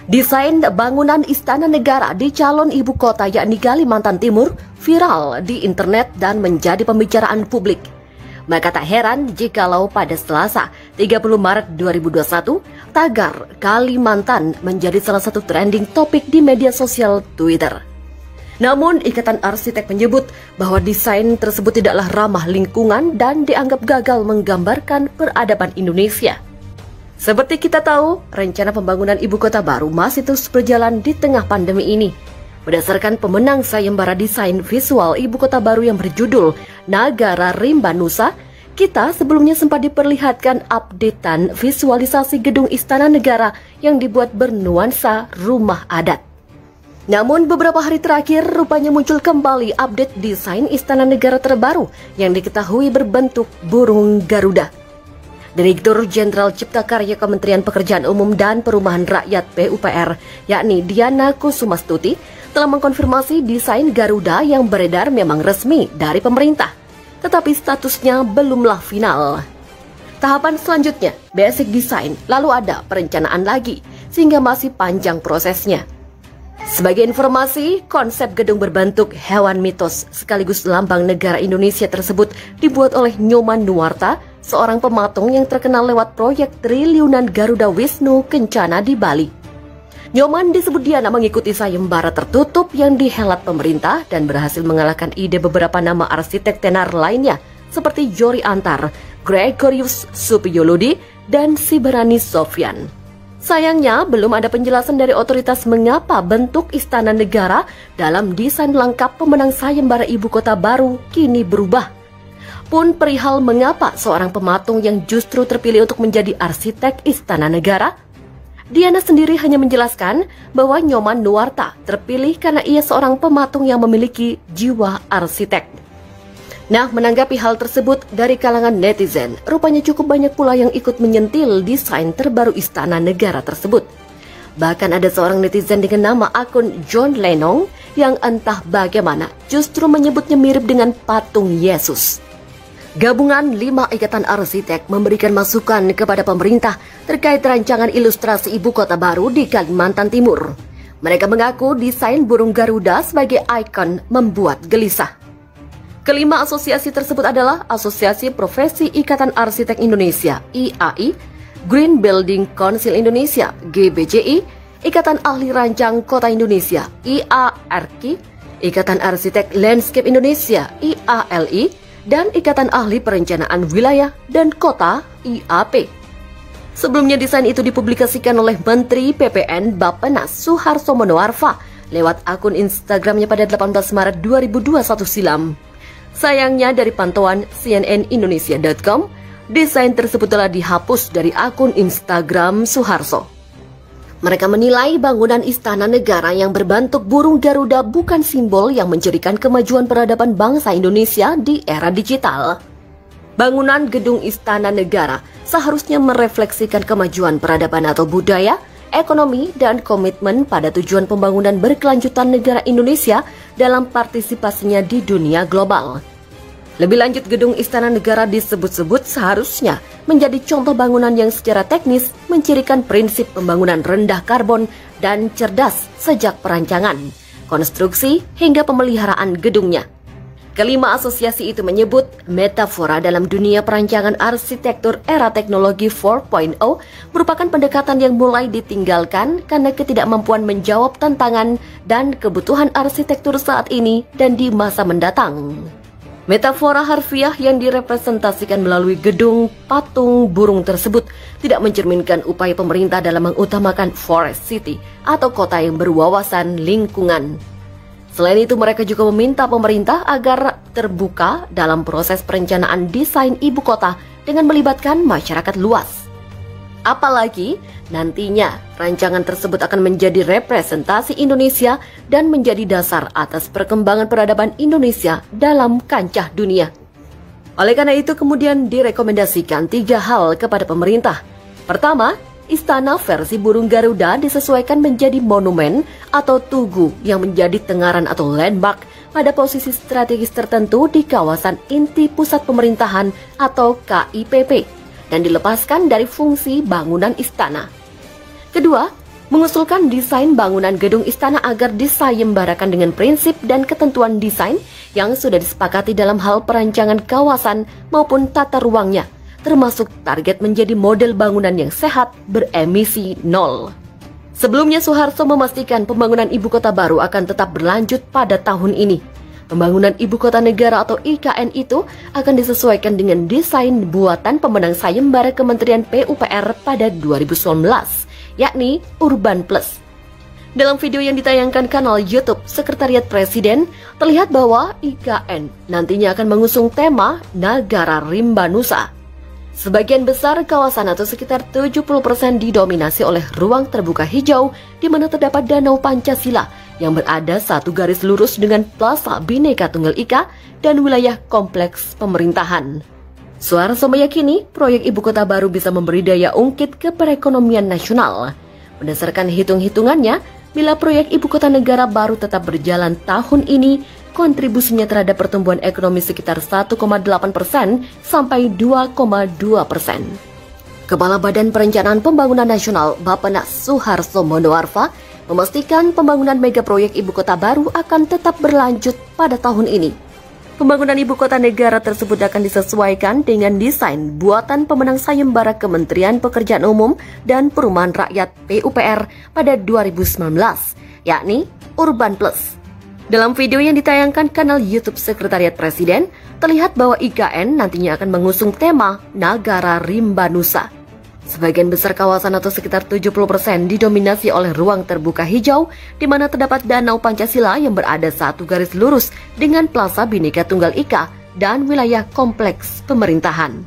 Desain bangunan Istana Negara di calon ibu kota yakni Kalimantan Timur viral di internet dan menjadi pembicaraan publik. Maka tak heran jikalau pada Selasa 30 Maret 2021, tagar Kalimantan menjadi salah satu trending topik di media sosial Twitter. Namun, Ikatan Arsitek menyebut bahwa desain tersebut tidaklah ramah lingkungan dan dianggap gagal menggambarkan peradaban Indonesia. Seperti kita tahu, rencana pembangunan ibu kota baru masih terus berjalan di tengah pandemi ini. Berdasarkan pemenang sayembara desain visual ibu kota baru yang berjudul Nagara Rimba Nusa, kita sebelumnya sempat diperlihatkan updatean visualisasi gedung Istana Negara yang dibuat bernuansa rumah adat. Namun beberapa hari terakhir rupanya muncul kembali update desain Istana Negara terbaru yang diketahui berbentuk burung Garuda. Direktur Jenderal Cipta Karya Kementerian Pekerjaan Umum dan Perumahan Rakyat PUPR, yakni Diana Kusumastuti, telah mengkonfirmasi desain Garuda yang beredar memang resmi dari pemerintah, tetapi statusnya belumlah final. Tahapan selanjutnya, basic design, lalu ada perencanaan lagi, sehingga masih panjang prosesnya. Sebagai informasi, konsep gedung berbentuk hewan mitos sekaligus lambang negara Indonesia tersebut dibuat oleh Nyoman Nuwarta, seorang pematung yang terkenal lewat proyek triliunan Garuda Wisnu Kencana di Bali. Nyoman disebut Diana mengikuti sayembara tertutup yang dihelat pemerintah dan berhasil mengalahkan ide beberapa nama arsitek tenar lainnya seperti Jori Antar, Gregorius Supiyoludi, dan Siberani Sofyan. Sayangnya, belum ada penjelasan dari otoritas mengapa bentuk Istana Negara dalam desain lengkap pemenang sayembara ibu kota baru kini berubah. Pun perihal mengapa seorang pematung yang justru terpilih untuk menjadi arsitek Istana Negara, Diana sendiri hanya menjelaskan bahwa Nyoman Nuwarta terpilih karena ia seorang pematung yang memiliki jiwa arsitek. Nah, menanggapi hal tersebut dari kalangan netizen, rupanya cukup banyak pula yang ikut menyentil desain terbaru Istana Negara tersebut. Bahkan ada seorang netizen dengan nama akun John Lenong yang entah bagaimana justru menyebutnya mirip dengan patung Yesus. Gabungan 5 ikatan arsitek memberikan masukan kepada pemerintah terkait rancangan ilustrasi ibu kota baru di Kalimantan Timur. Mereka mengaku desain burung Garuda sebagai ikon membuat gelisah. Kelima asosiasi tersebut adalah Asosiasi Profesi Ikatan Arsitek Indonesia (IAI), Green Building Council Indonesia (GBCI), Ikatan Ahli Rancang Kota Indonesia (IARKI), Ikatan Arsitek Landscape Indonesia (IALI), dan Ikatan Ahli Perencanaan Wilayah dan Kota (IAP). Sebelumnya desain itu dipublikasikan oleh Menteri PPN Bappenas Suharto Monoarfa lewat akun Instagramnya pada 18 Maret 2021 silam. Sayangnya dari pantauan cnnindonesia.com, desain tersebut telah dihapus dari akun Instagram Suharto. Mereka menilai bangunan Istana Negara yang berbentuk burung Garuda bukan simbol yang mencirikan kemajuan peradaban bangsa Indonesia di era digital. Bangunan gedung Istana Negara seharusnya merefleksikan kemajuan peradaban atau budaya, ekonomi, dan komitmen pada tujuan pembangunan berkelanjutan negara Indonesia dalam partisipasinya di dunia global. Lebih lanjut, gedung Istana Negara disebut-sebut seharusnya menjadi contoh bangunan yang secara teknis mencirikan prinsip pembangunan rendah karbon dan cerdas sejak perancangan, konstruksi, hingga pemeliharaan gedungnya. Kelima asosiasi itu menyebut metafora dalam dunia perancangan arsitektur era teknologi 4.0 merupakan pendekatan yang mulai ditinggalkan karena ketidakmampuan menjawab tantangan dan kebutuhan arsitektur saat ini dan di masa mendatang. Metafora harfiah yang direpresentasikan melalui gedung patung burung tersebut tidak mencerminkan upaya pemerintah dalam mengutamakan forest city atau kota yang berwawasan lingkungan. Selain itu, mereka juga meminta pemerintah agar terbuka dalam proses perencanaan desain ibu kota dengan melibatkan masyarakat luas. Apalagi nantinya rancangan tersebut akan menjadi representasi Indonesia dan menjadi dasar atas perkembangan peradaban Indonesia dalam kancah dunia. Oleh karena itu kemudian direkomendasikan 3 hal kepada pemerintah. Pertama, Istana versi burung Garuda disesuaikan menjadi monumen atau tugu yang menjadi tengaran atau landmark pada posisi strategis tertentu di kawasan inti pusat pemerintahan atau KIPP dan dilepaskan dari fungsi bangunan istana. Kedua, mengusulkan desain bangunan gedung istana agar disayembarakan dengan prinsip dan ketentuan desain yang sudah disepakati dalam hal perancangan kawasan maupun tata ruangnya, termasuk target menjadi model bangunan yang sehat beremisi nol. Sebelumnya Soeharto memastikan pembangunan ibu kota baru akan tetap berlanjut pada tahun ini. Pembangunan Ibu Kota Negara atau IKN itu akan disesuaikan dengan desain buatan pemenang sayembara Kementerian PUPR pada 2019, yakni Urban Plus. Dalam video yang ditayangkan kanal YouTube Sekretariat Presiden, terlihat bahwa IKN nantinya akan mengusung tema Nagara Rimba Nusa. Sebagian besar kawasan atau sekitar 70% didominasi oleh ruang terbuka hijau di mana terdapat Danau Pancasila yang berada satu garis lurus dengan Plaza Bhinneka Tunggal Ika dan wilayah kompleks pemerintahan. Soeharto meyakini proyek ibu kota baru bisa memberi daya ungkit ke perekonomian nasional. Berdasarkan hitung-hitungannya, bila proyek ibu kota negara baru tetap berjalan tahun ini, kontribusinya terhadap pertumbuhan ekonomi sekitar 1,8% sampai 2,2%. Kepala Badan Perencanaan Pembangunan Nasional Bappenas Soeharto Monoarfa memastikan pembangunan mega proyek ibu kota baru akan tetap berlanjut pada tahun ini. Pembangunan ibu kota negara tersebut akan disesuaikan dengan desain buatan pemenang sayembara Kementerian Pekerjaan Umum dan Perumahan Rakyat PUPR pada 2019, yakni Urban Plus. Dalam video yang ditayangkan kanal YouTube Sekretariat Presiden, terlihat bahwa IKN nantinya akan mengusung tema Nagara Rimba Nusa. Sebagian besar kawasan atau sekitar 70% didominasi oleh ruang terbuka hijau, di mana terdapat Danau Pancasila yang berada satu garis lurus dengan Plaza Bhinneka Tunggal Ika dan wilayah kompleks pemerintahan.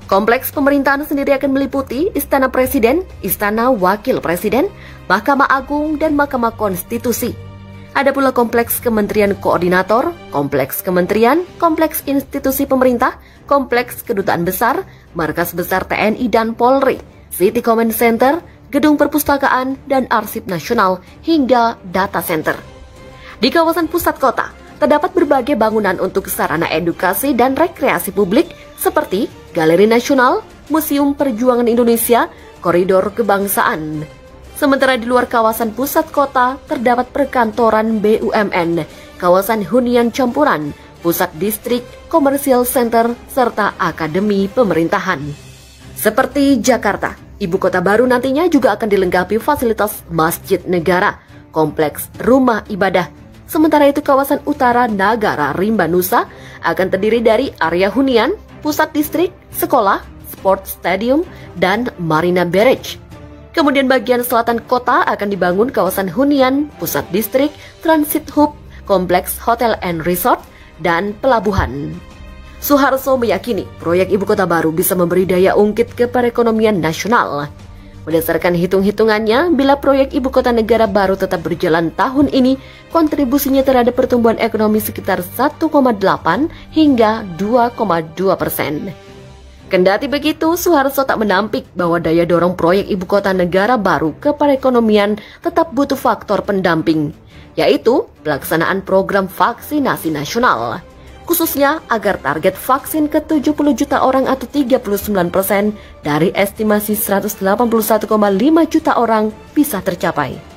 Kompleks pemerintahan sendiri akan meliputi Istana Presiden, Istana Wakil Presiden, Mahkamah Agung, dan Mahkamah Konstitusi. Ada pula kompleks kementerian koordinator, kompleks kementerian, kompleks institusi pemerintah, kompleks kedutaan besar, markas besar TNI dan Polri, City Command Center, gedung perpustakaan, dan arsip nasional, hingga data center. Di kawasan pusat kota, terdapat berbagai bangunan untuk sarana edukasi dan rekreasi publik seperti Galeri Nasional, Museum Perjuangan Indonesia, Koridor Kebangsaan. Sementara di luar kawasan pusat kota terdapat perkantoran BUMN, kawasan hunian campuran, pusat distrik, komersial center, serta akademi pemerintahan. Seperti Jakarta, ibu kota baru nantinya juga akan dilengkapi fasilitas masjid negara, kompleks rumah ibadah. Sementara itu kawasan utara Nagara Rimba Nusa akan terdiri dari area hunian, pusat distrik, sekolah, sport stadium, dan marina barrage. Kemudian bagian selatan kota akan dibangun kawasan hunian, pusat distrik, transit hub, kompleks hotel and resort, dan pelabuhan. Soeharto meyakini proyek ibu kota baru bisa memberi daya ungkit ke perekonomian nasional. Berdasarkan hitung-hitungannya, bila proyek ibu kota negara baru tetap berjalan tahun ini, kontribusinya terhadap pertumbuhan ekonomi sekitar 1,8 hingga 2,2%. Kendati begitu, Soeharto tak menampik bahwa daya dorong proyek ibu kota negara baru ke perekonomian tetap butuh faktor pendamping, yaitu pelaksanaan program vaksinasi nasional, khususnya agar target vaksin ke 70 juta orang atau 39% dari estimasi 181,5 juta orang bisa tercapai.